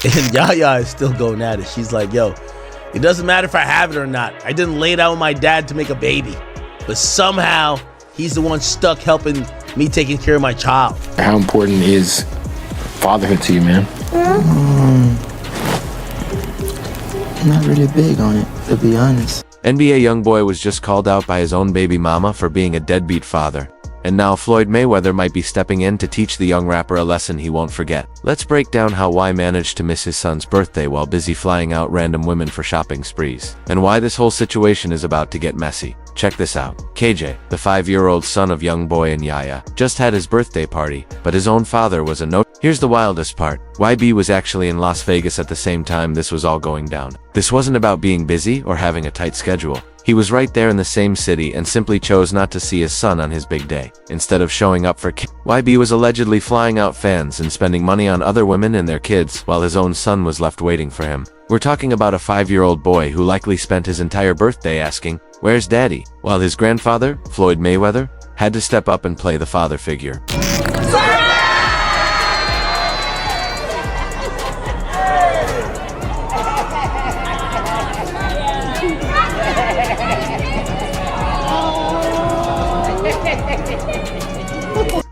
And Yaya is still going at it. She's like, yo, it doesn't matter if I have it or not. I didn't lay down with my dad to make a baby. But somehow, he's the one stuck helping me taking care of my child. How important is fatherhood to you, man? I'm not really big on it, to be honest. NBA YoungBoy was just called out by his own baby mama for being a deadbeat father. And now Floyd Mayweather might be stepping in to teach the young rapper a lesson he won't forget. Let's break down how Y managed to miss his son's birthday while busy flying out random women for shopping sprees, and why this whole situation is about to get messy. Check this out. KJ, the 5-year-old son of YoungBoy and Yaya, just had his birthday party, but his own father was a no. Here's the wildest part. YB was actually in Las Vegas at the same time this was all going down. This wasn't about being busy or having a tight schedule. He was right there in the same city and simply chose not to see his son on his big day. Instead of showing up for YB was allegedly flying out fans and spending money on other women and their kids while his own son was left waiting for him. We're talking about a 5-year-old boy who likely spent his entire birthday asking, "Where's daddy?" while his grandfather, Floyd Mayweather, had to step up and play the father figure.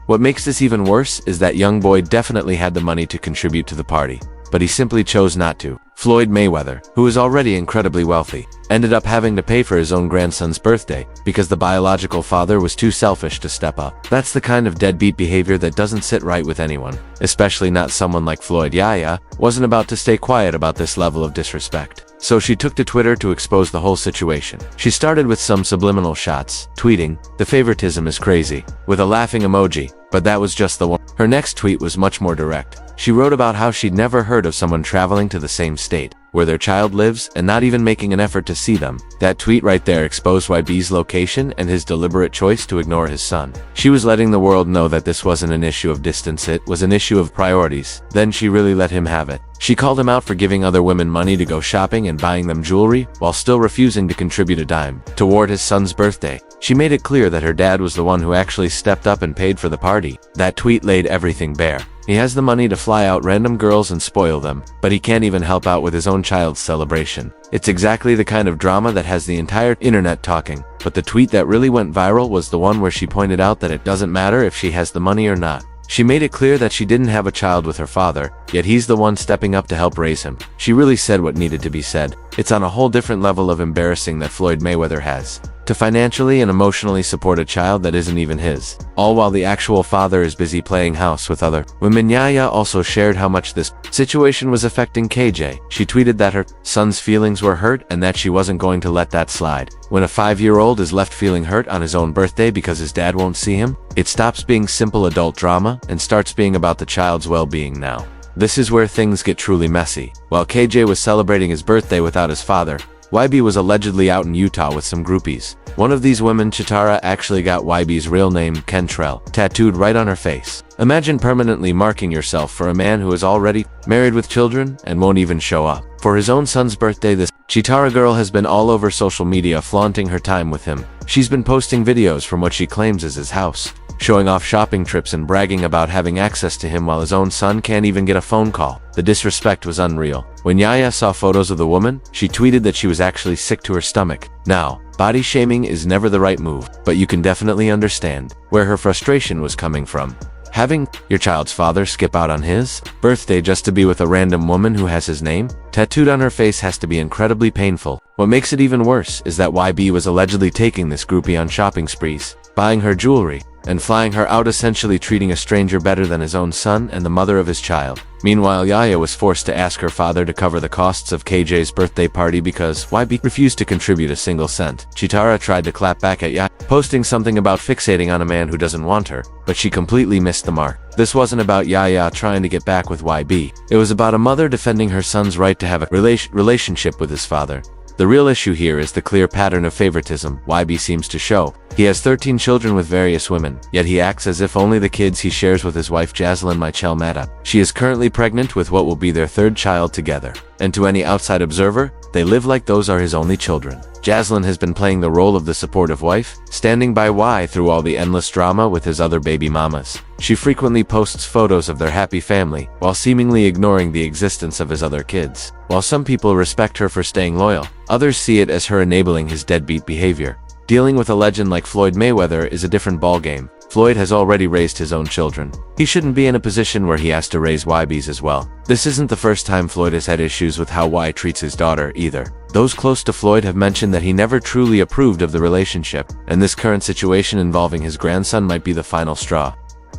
What makes this even worse is that YoungBoy definitely had the money to contribute to the party, but he simply chose not to. Floyd Mayweather, who is already incredibly wealthy, ended up having to pay for his own grandson's birthday because the biological father was too selfish to step up. That's the kind of deadbeat behavior that doesn't sit right with anyone, especially not someone like Floyd. Yaya wasn't about to stay quiet about this level of disrespect. So she took to Twitter to expose the whole situation. She started with some subliminal shots, tweeting, "The favoritism is crazy," with a laughing emoji, but that was just the one. Her next tweet was much more direct. She wrote about how she'd never heard of someone traveling to the same state where their child lives and not even making an effort to see them. That tweet right there exposed YB's location and his deliberate choice to ignore his son. She was letting the world know that this wasn't an issue of distance, it was an issue of priorities. Then she really let him have it. She called him out for giving other women money to go shopping and buying them jewelry while still refusing to contribute a dime toward his son's birthday. She made it clear that her dad was the one who actually stepped up and paid for the party. That tweet laid everything bare. He has the money to fly out random girls and spoil them, but he can't even help out with his own child's celebration. It's exactly the kind of drama that has the entire internet talking. But the tweet that really went viral was the one where she pointed out that it doesn't matter if she has the money or not. She made it clear that she didn't have a child with her father, yet he's the one stepping up to help raise him. She really said what needed to be said. It's on a whole different level of embarrassing that Floyd Mayweather has to financially and emotionally support a child that isn't even his, all while the actual father is busy playing house with other women. Yaya also shared how much this situation was affecting KJ. She tweeted that her son's feelings were hurt and that she wasn't going to let that slide. When a 5-year-old is left feeling hurt on his own birthday because his dad won't see him, it stops being simple adult drama and starts being about the child's well-being now. This is where things get truly messy. While KJ was celebrating his birthday without his father, YB was allegedly out in Utah with some groupies. One of these women, Chitara, actually got YB's real name, Kentrell, tattooed right on her face. Imagine permanently marking yourself for a man who is already married with children and won't even show up. For his own son's birthday, this Chitara girl has been all over social media flaunting her time with him. She's been posting videos from what she claims is his house, showing off shopping trips and bragging about having access to him while his own son can't even get a phone call. The disrespect was unreal. When Yaya saw photos of the woman, she tweeted that she was actually sick to her stomach. Now, body shaming is never the right move, but you can definitely understand where her frustration was coming from. Having your child's father skip out on his birthday just to be with a random woman who has his name tattooed on her face has to be incredibly painful. What makes it even worse is that YB was allegedly taking this groupie on shopping sprees, buying her jewelry, and flying her out, essentially treating a stranger better than his own son and the mother of his child. Meanwhile, Yaya was forced to ask her father to cover the costs of KJ's birthday party because YB refused to contribute a single cent. Chitara tried to clap back at Yaya, posting something about fixating on a man who doesn't want her, but she completely missed the mark. This wasn't about Yaya trying to get back with YB. It was about a mother defending her son's right to have a relationship with his father. The real issue here is the clear pattern of favoritism YB seems to show. He has 13 children with various women, yet he acts as if only the kids he shares with his wife Jaslyn Michelle matter. She is currently pregnant with what will be their 3rd child together. And to any outside observer, They live like those are his only children. Jaslyn has been playing the role of the supportive wife, standing by Y through all the endless drama with his other baby mamas. She frequently posts photos of their happy family, while seemingly ignoring the existence of his other kids. While some people respect her for staying loyal, others see it as her enabling his deadbeat behavior. Dealing with a legend like Floyd Mayweather is a different ballgame. Floyd has already raised his own children. He shouldn't be in a position where he has to raise YBs as well. This isn't the first time Floyd has had issues with how Y treats his daughter, either. Those close to Floyd have mentioned that he never truly approved of the relationship, and this current situation involving his grandson might be the final straw.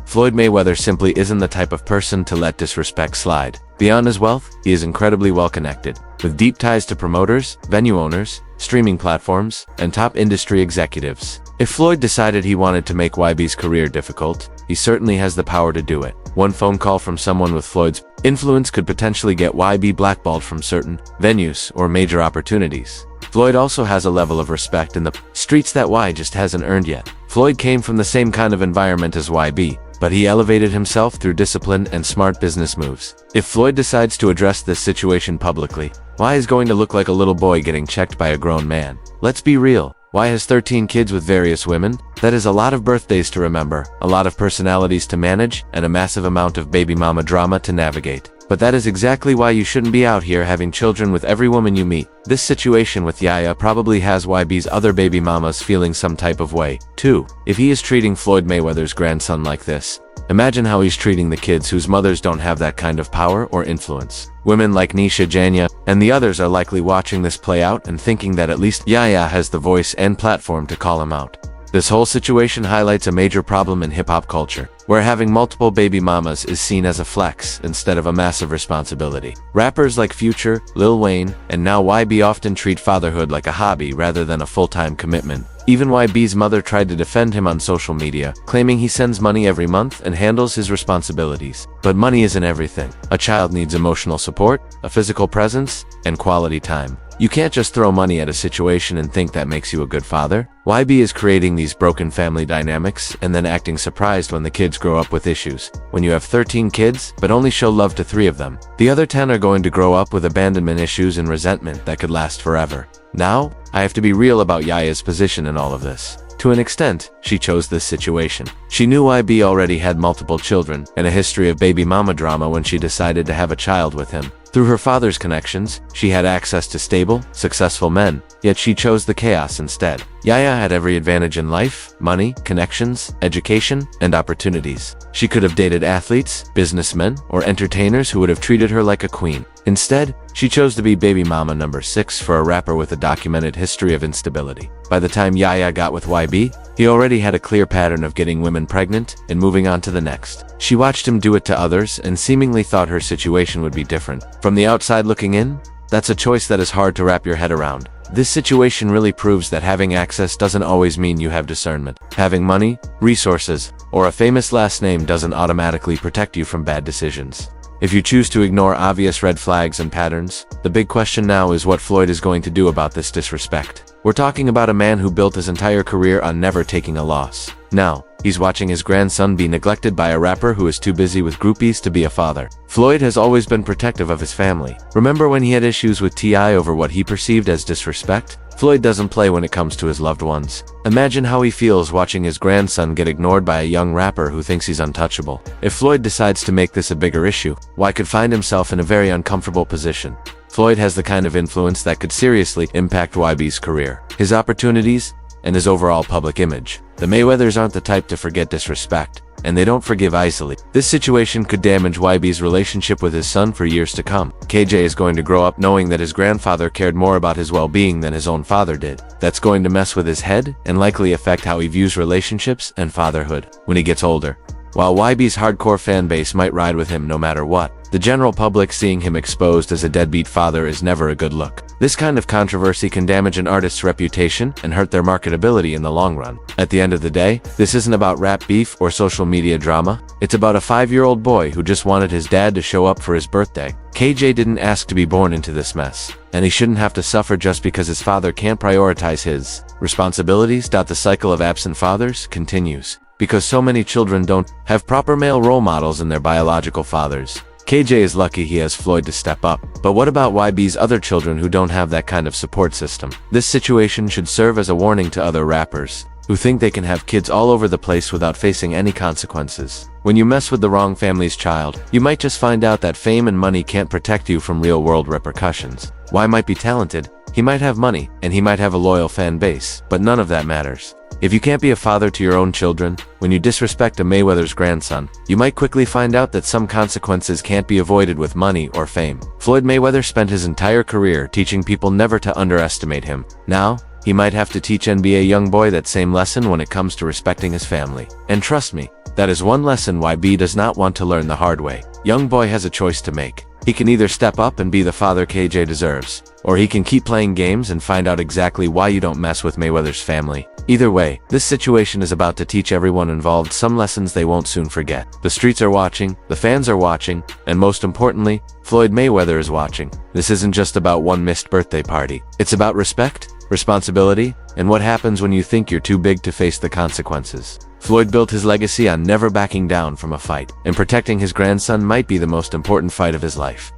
Floyd Mayweather simply isn't the type of person to let disrespect slide. Beyond his wealth, he is incredibly well connected, with deep ties to promoters, venue owners, streaming platforms, and top industry executives. If Floyd decided he wanted to make YB's career difficult, he certainly has the power to do it. One phone call from someone with Floyd's influence could potentially get YB blackballed from certain venues or major opportunities. Floyd also has a level of respect in the streets that Y just hasn't earned yet. Floyd came from the same kind of environment as YB, but he elevated himself through discipline and smart business moves. If Floyd decides to address this situation publicly, Y is going to look like a little boy getting checked by a grown man. Let's be real. Y has 13 kids with various women. That is a lot of birthdays to remember, a lot of personalities to manage, and a massive amount of baby mama drama to navigate. But that is exactly why you shouldn't be out here having children with every woman you meet. This situation with Yaya probably has YB's other baby mamas feeling some type of way, too. If he is treating Floyd Mayweather's grandson like this, imagine how he's treating the kids whose mothers don't have that kind of power or influence. Women like Nisha Janya and the others are likely watching this play out and thinking that at least Yaya has the voice and platform to call him out. This whole situation highlights a major problem in hip-hop culture, where having multiple baby mamas is seen as a flex instead of a massive responsibility. Rappers like Future, Lil Wayne, and now YB often treat fatherhood like a hobby rather than a full-time commitment. Even YB's mother tried to defend him on social media, claiming he sends money every month and handles his responsibilities. But money isn't everything. A child needs emotional support, a physical presence, and quality time. You can't just throw money at a situation and think that makes you a good father. YB is creating these broken family dynamics and then acting surprised when the kids grow up with issues. When you have 13 kids, but only show love to 3 of them, the other 10 are going to grow up with abandonment issues and resentment that could last forever. Now, I have to be real about Yaya's position in all of this. To an extent, she chose this situation. She knew YB already had multiple children and a history of baby mama drama when she decided to have a child with him. Through her father's connections, she had access to stable, successful men, yet she chose the chaos instead. Yaya had every advantage in life: money, connections, education, and opportunities. She could have dated athletes, businessmen, or entertainers who would have treated her like a queen. Instead, she chose to be baby mama number 6 for a rapper with a documented history of instability. By the time Yaya got with YB, he already had a clear pattern of getting women pregnant and moving on to the next. She watched him do it to others and seemingly thought her situation would be different. From the outside looking in, that's a choice that is hard to wrap your head around. This situation really proves that having access doesn't always mean you have discernment. Having money, resources, or a famous last name doesn't automatically protect you from bad decisions. If you choose to ignore obvious red flags and patterns, the big question now is what Floyd is going to do about this disrespect. We're talking about a man who built his entire career on never taking a loss. Now, he's watching his grandson be neglected by a rapper who is too busy with groupies to be a father. Floyd has always been protective of his family. Remember when he had issues with T.I. over what he perceived as disrespect? Floyd doesn't play when it comes to his loved ones. Imagine how he feels watching his grandson get ignored by a young rapper who thinks he's untouchable. If Floyd decides to make this a bigger issue, Y could find himself in a very uncomfortable position. Floyd has the kind of influence that could seriously impact YB's career, his opportunities, and his overall public image. The Mayweathers aren't the type to forget disrespect, and they don't forgive easily. This situation could damage YB's relationship with his son for years to come. KJ is going to grow up knowing that his grandfather cared more about his well-being than his own father did. That's going to mess with his head and likely affect how he views relationships and fatherhood when he gets older. While YB's hardcore fan base might ride with him no matter what, the general public seeing him exposed as a deadbeat father is never a good look. This kind of controversy can damage an artist's reputation and hurt their marketability in the long run. At the end of the day, this isn't about rap beef or social media drama. It's about a 5-year-old boy who just wanted his dad to show up for his birthday. KJ didn't ask to be born into this mess, and he shouldn't have to suffer just because his father can't prioritize his responsibilities. The cycle of absent fathers continues, because so many children don't have proper male role models in their biological fathers. KJ is lucky he has Floyd to step up. But what about YB's other children who don't have that kind of support system? This situation should serve as a warning to other rappers who think they can have kids all over the place without facing any consequences. When you mess with the wrong family's child, you might just find out that fame and money can't protect you from real-world repercussions. Y might be talented, he might have money, and he might have a loyal fan base, but none of that matters. If you can't be a father to your own children, when you disrespect a Mayweather's grandson, you might quickly find out that some consequences can't be avoided with money or fame. Floyd Mayweather spent his entire career teaching people never to underestimate him. Now, he might have to teach NBA YoungBoy that same lesson when it comes to respecting his family. And trust me, that is one lesson YB does not want to learn the hard way. YoungBoy has a choice to make. He can either step up and be the father KJ deserves, or he can keep playing games and find out exactly why you don't mess with Mayweather's family. Either way, this situation is about to teach everyone involved some lessons they won't soon forget. The streets are watching, the fans are watching, and most importantly, Floyd Mayweather is watching. This isn't just about one missed birthday party. It's about respect, responsibility, and what happens when you think you're too big to face the consequences. Floyd built his legacy on never backing down from a fight, and protecting his grandson might be the most important fight of his life.